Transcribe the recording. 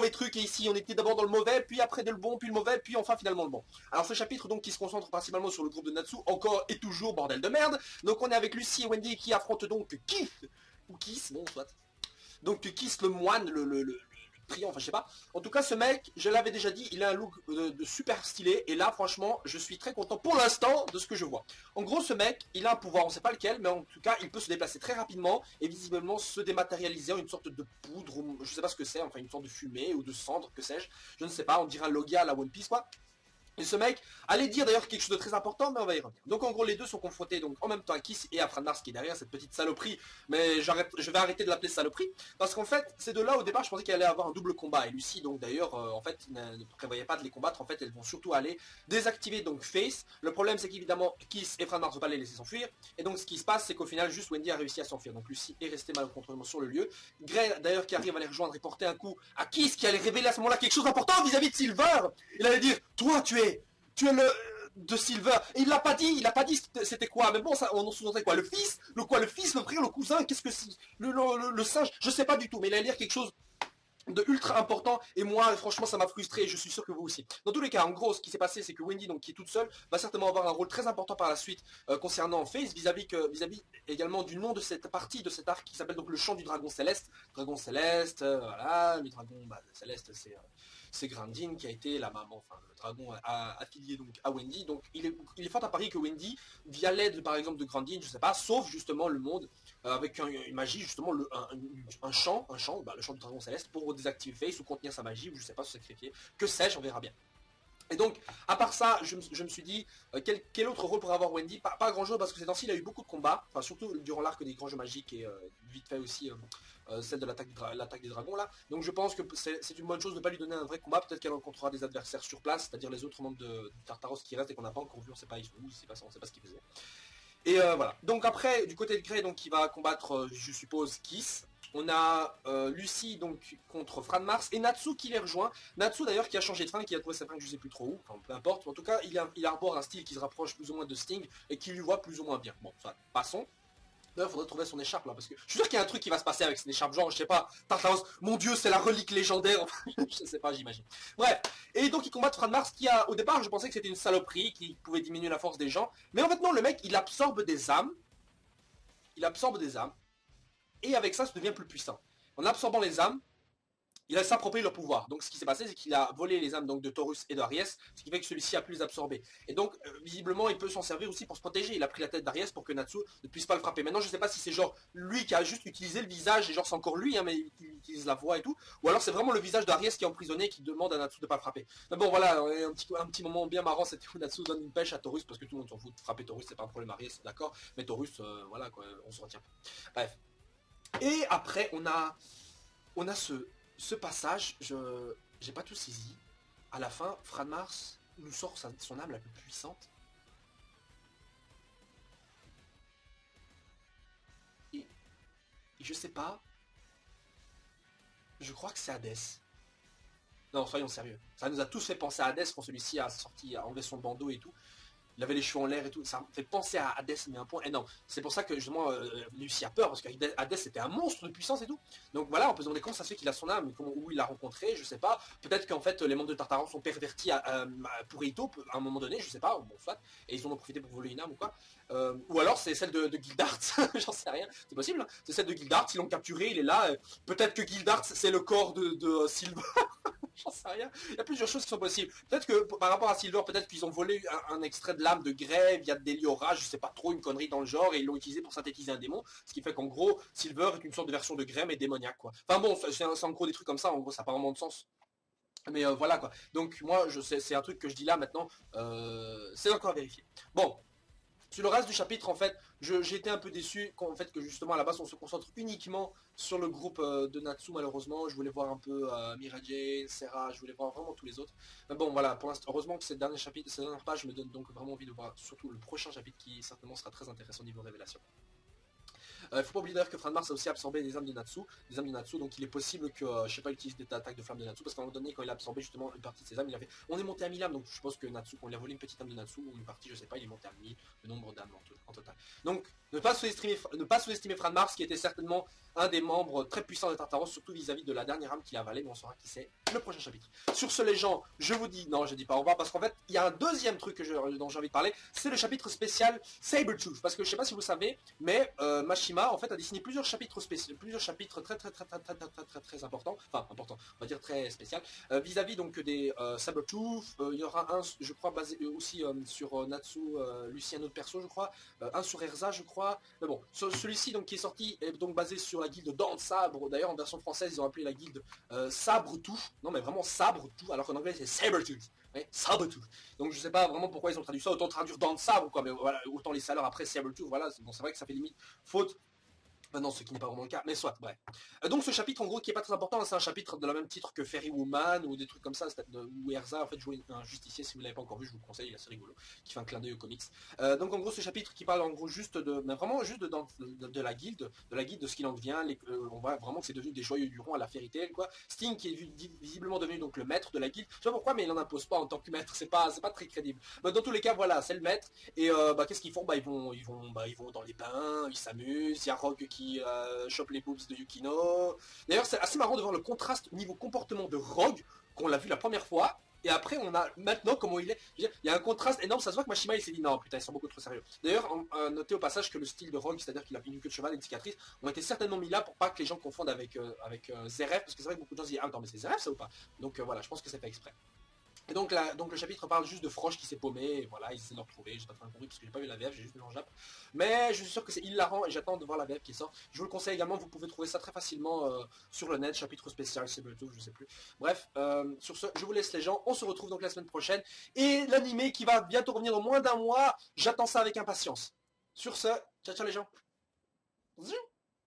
mauvais truc, et ici on était d'abord dans le mauvais, puis après de le bon, puis le mauvais, puis enfin finalement le bon. Alors ce chapitre donc qui se concentre principalement sur le groupe de Natsu, encore et toujours bordel de merde. Donc on est avec Lucy et Wendy qui affrontent donc Keith, ou Kiss, bon soit. Donc Kiss le moine, le priant, enfin je sais pas. En tout cas ce mec, je l'avais déjà dit, il a un look de super stylé, et là franchement je suis très content pour l'instant de ce que je vois. En gros ce mec, il a un pouvoir, on sait pas lequel, mais en tout cas il peut se déplacer très rapidement, et visiblement se dématérialiser en une sorte de poudre, ou je sais pas ce que c'est, enfin une sorte de fumée, ou de cendre, que sais-je, je ne sais pas, on dirait un Logia à la One Piece quoi. Et ce mec allait dire d'ailleurs quelque chose de très important, mais on va y revenir. Donc en gros les deux sont confrontés donc en même temps à Kiss et à Fran Mars qui est derrière cette petite saloperie, mais je vais arrêter de l'appeler saloperie, parce qu'en fait c'est de là au départ je pensais qu'elle allait avoir un double combat, et Lucy donc d'ailleurs en fait ne prévoyait pas de les combattre, en fait elles vont surtout aller désactiver donc Face. Le problème c'est qu'évidemment Kiss et Fran Mars ne vont pas les laisser s'enfuir, et donc ce qui se passe c'est qu'au final juste Wendy a réussi à s'enfuir, donc Lucy est restée malencontreusement sur le lieu. Grey d'ailleurs qui arrive à les rejoindre et porter un coup à Kiss qui allait révéler à ce moment là quelque chose d'important vis-à-vis de Silver. Il allait dire toi tu es le de Silver, et il l'a pas dit c'était quoi, mais bon ça on en sous-entendait quoi, le fils, le fils, le frère, le cousin, qu'est-ce que c'est, le singe, je sais pas du tout, mais il allait dire quelque chose de ultra important, et moi franchement ça m'a frustré, et je suis sûr que vous aussi. Dans tous les cas, en gros ce qui s'est passé c'est que Wendy donc qui est toute seule va certainement avoir un rôle très important par la suite concernant Face, vis-à-vis également du nom de cette partie de cet arc qui s'appelle donc le chant du dragon céleste. Dragon céleste, voilà, le dragon céleste c'est Grandin qui a été la maman, enfin le dragon affilié donc à Wendy. Donc il est fort à parier que Wendy, via l'aide par exemple de Grandin, je sais pas, sauve justement le monde avec une magie, justement un chant, le chant du dragon céleste, pour désactiver Face ou contenir sa magie, ou je sais pas, se sacrifier, que sais-je, on verra bien. Et donc, à part ça, je me suis dit, quel autre rôle pourrait avoir Wendy, pas grand chose, parce que ces temps-ci, il a eu beaucoup de combats, enfin surtout durant l'arc des grands jeux magiques, et vite fait aussi celle de l'attaque des dragons là. Donc je pense que c'est une bonne chose de ne pas lui donner un vrai combat, peut-être qu'elle rencontrera des adversaires sur place, c'est-à-dire les autres membres de Tartaros qui restent et qu'on n'a pas encore vu, on sait pas ils sont où, on sait pas ce qu'ils faisaient. Et voilà. Donc après, du côté de Grey, donc qui va combattre, je suppose, Kiss. On a Lucy donc contre Fran Mars et Natsu qui les rejoint. Natsu d'ailleurs qui a changé de fringue, qui a trouvé sa fringue je sais plus trop où, enfin peu importe. En tout cas, il arbore un style qui se rapproche plus ou moins de Sting et qui lui voit plus ou moins bien. Bon, ça, passons. D'ailleurs, faudrait trouver son écharpe là, parce que je suis sûr qu'il y a un truc qui va se passer avec son écharpe, genre, je sais pas, Tartaros, mon dieu, c'est la relique légendaire, enfin, je sais pas, j'imagine. Bref, et donc il combat Fran Mars qui au départ, je pensais que c'était une saloperie, qui pouvait diminuer la force des gens, mais en fait non, le mec, il absorbe des âmes, et avec ça, ça devient plus puissant. En absorbant les âmes, il a s'approprié leur pouvoir. Donc ce qui s'est passé, c'est qu'il a volé les âmes donc, de Taurus et d'Aries, ce qui fait que celui-ci a pu les absorber. Et donc, visiblement, il peut s'en servir aussi pour se protéger. Il a pris la tête d'Aries pour que Natsu ne puisse pas le frapper. Maintenant, je sais pas si c'est genre lui qui a juste utilisé le visage, et genre c'est encore lui, hein, mais il utilise la voix et tout, ou alors c'est vraiment le visage d'Aries qui est emprisonné, qui demande à Natsu de pas le frapper. Mais bon, voilà, un petit moment bien marrant, c'était où Natsu donne une pêche à Taurus, parce que tout le monde s'en fout de frapper Taurus, c'est pas un problème Aries, d'accord, mais Taurus, voilà quoi, on se retient pas. Bref. Et après, on a ce passage, j'ai pas tout saisi. À la fin, Fran Mars nous sort son âme la plus puissante. Et je sais pas, je crois que c'est Hadès. Non, soyons sérieux. Ça nous a tous fait penser à Hadès quand celui-ci a enlevé son bandeau et tout. Il avait les cheveux en l'air et tout, ça me fait penser à Hadès, mais un point énorme. C'est pour ça que justement Lucy a peur, parce qu'Hadès c'était un monstre de puissance et tout. Donc voilà, on peut se demander comment ça se fait qu'il a son âme, où il l'a rencontré, je sais pas. Peut-être qu'en fait les membres de Tartaros sont pervertis pour Ito à un moment donné, je sais pas, bon soit, et ils en ont profité pour voler une âme ou quoi. Ou alors c'est celle de Gildart, j'en sais rien, c'est possible, hein. C'est celle de Gildart, ils l'ont capturé, il est là. Peut-être que Gildart c'est le corps de Silver. J'en sais rien. Il y a plusieurs choses qui sont possibles. Peut-être que par rapport à Silver, peut-être qu'ils ont volé un extrait de l'âme de Grey via Deliora, je sais pas trop, une connerie dans le genre, et ils l'ont utilisé pour synthétiser un démon. Ce qui fait qu'en gros, Silver est une sorte de version de Grey mais démoniaque quoi. Enfin bon, c'est en gros des trucs comme ça, en gros ça n'a pas vraiment de sens. Mais voilà quoi. Donc moi, c'est un truc que je dis là maintenant, c'est encore à vérifier. Bon. Sur le reste du chapitre, en fait, j'ai été un peu déçu qu'en fait que justement à la base on se concentre uniquement sur le groupe de Natsu malheureusement. Je voulais voir un peu Mirajane, Serra, je voulais voir vraiment tous les autres. Mais bon voilà, pour l'instant, heureusement que ces derniers chapitres, ces dernières pages me donnent donc vraiment envie de voir surtout le prochain chapitre qui certainement sera très intéressant niveau révélation. Faut pas oublier d'ailleurs que Fran Mars a aussi absorbé les âmes de Natsu, donc il est possible que, je sais pas, il utilise des attaques de flammes de Natsu, parce qu'à un moment donné, quand il a absorbé justement une partie de ses âmes, il a fait, on est monté à 1000 âmes, donc je suppose que Natsu, quand il a volé une petite âme de Natsu, ou une partie, je sais pas, il est monté à 1000, le nombre d'âmes en total. Donc, ne pas sous-estimer Fran Mars, qui était certainement un des membres très puissants de Tartaros, surtout vis-à-vis de la dernière âme qu'il a avalée, mais on saura qui c'est le prochain chapitre. Sur ce, les gens, je vous dis, non, je dis pas au revoir, parce qu'en fait, il y a un deuxième truc dont j'ai envie de parler, c'est le chapitre spécial Sabretooth, parce que je sais pas si vous savez, mais Mashima, en fait, a dessiné plusieurs chapitres spéciaux, plusieurs chapitres très importants, enfin, importants, on va dire très spécial, vis-à-vis donc des Sabretooth, il y aura un, je crois, basé aussi sur Natsu, Lucie, un autre perso, je crois, un sur Erza, je crois, mais bon, celui-ci, donc, qui est sorti, est donc basé sur la guilde Dents de Sabre, d'ailleurs, en version française, ils ont appelé la guilde Sabre-Tooth, non, mais vraiment Sabre-Tooth, alors qu'en anglais, c'est Sabretooth. Ouais, Sabretooth. Donc je sais pas vraiment pourquoi ils ont traduit ça, autant traduire dans le sabre quoi, mais voilà, autant les saleurs après Sabretooth, voilà, bon, c'est vrai que ça fait limite faute. Non, ce qui n'est pas vraiment le cas, mais soit, bref. Donc ce chapitre, en gros, qui est pas très important, c'est un chapitre de la même titre que Fairy Woman, ou des trucs comme ça, où Erza, en fait, jouer un justicier, si vous l'avez pas encore vu, je vous le conseille, il est assez rigolo, qui fait un clin d'œil aux comics. Donc en gros, ce chapitre qui parle en gros juste de, mais vraiment juste de la guilde, de ce qu'il en devient, on voit vraiment que c'est devenu des joyeux du rond à la Fairy Tail, quoi. Sting qui est visiblement devenu donc le maître de la guilde, je sais pas pourquoi, mais il en impose pas en tant que maître, c'est pas très crédible. Mais dans tous les cas, voilà, c'est le maître, et qu'est-ce qu'ils font, ils vont dans les bains, ils s'amusent, il y a Rogue qui chope les boobs de Yukino. D'ailleurs, c'est assez marrant de voir le contraste niveau comportement de Rogue, qu'on l'a vu la première fois, et après on a maintenant comment il est. Je veux dire, il y a un contraste énorme, ça se voit que Mashima il s'est dit non putain ils sont beaucoup trop sérieux. D'ailleurs, notez au passage que le style de Rogue, c'est-à-dire qu'il a une queue de cheval et une cicatrice, ont été certainement mis là pour pas que les gens confondent avec Zeref, parce que c'est vrai que beaucoup de gens se disent ah attends mais c'est Zeref ça ou pas. Donc voilà, je pense que c'est pas exprès. Et donc, le chapitre parle juste de Froche qui s'est paumé, et voilà, ils essaient de le retrouver, j'ai pas très compris parce que j'ai pas vu la VF, j'ai juste vu en Jap. Mais je suis sûr que c'est hilarant et j'attends de voir la VF qui sort. Je vous le conseille également, vous pouvez trouver ça très facilement sur le net, chapitre spécial, Sabretooth, je sais plus. Bref, sur ce, je vous laisse les gens, on se retrouve donc la semaine prochaine. Et l'animé qui va bientôt revenir dans moins d'un mois, j'attends ça avec impatience. Sur ce, ciao ciao les gens.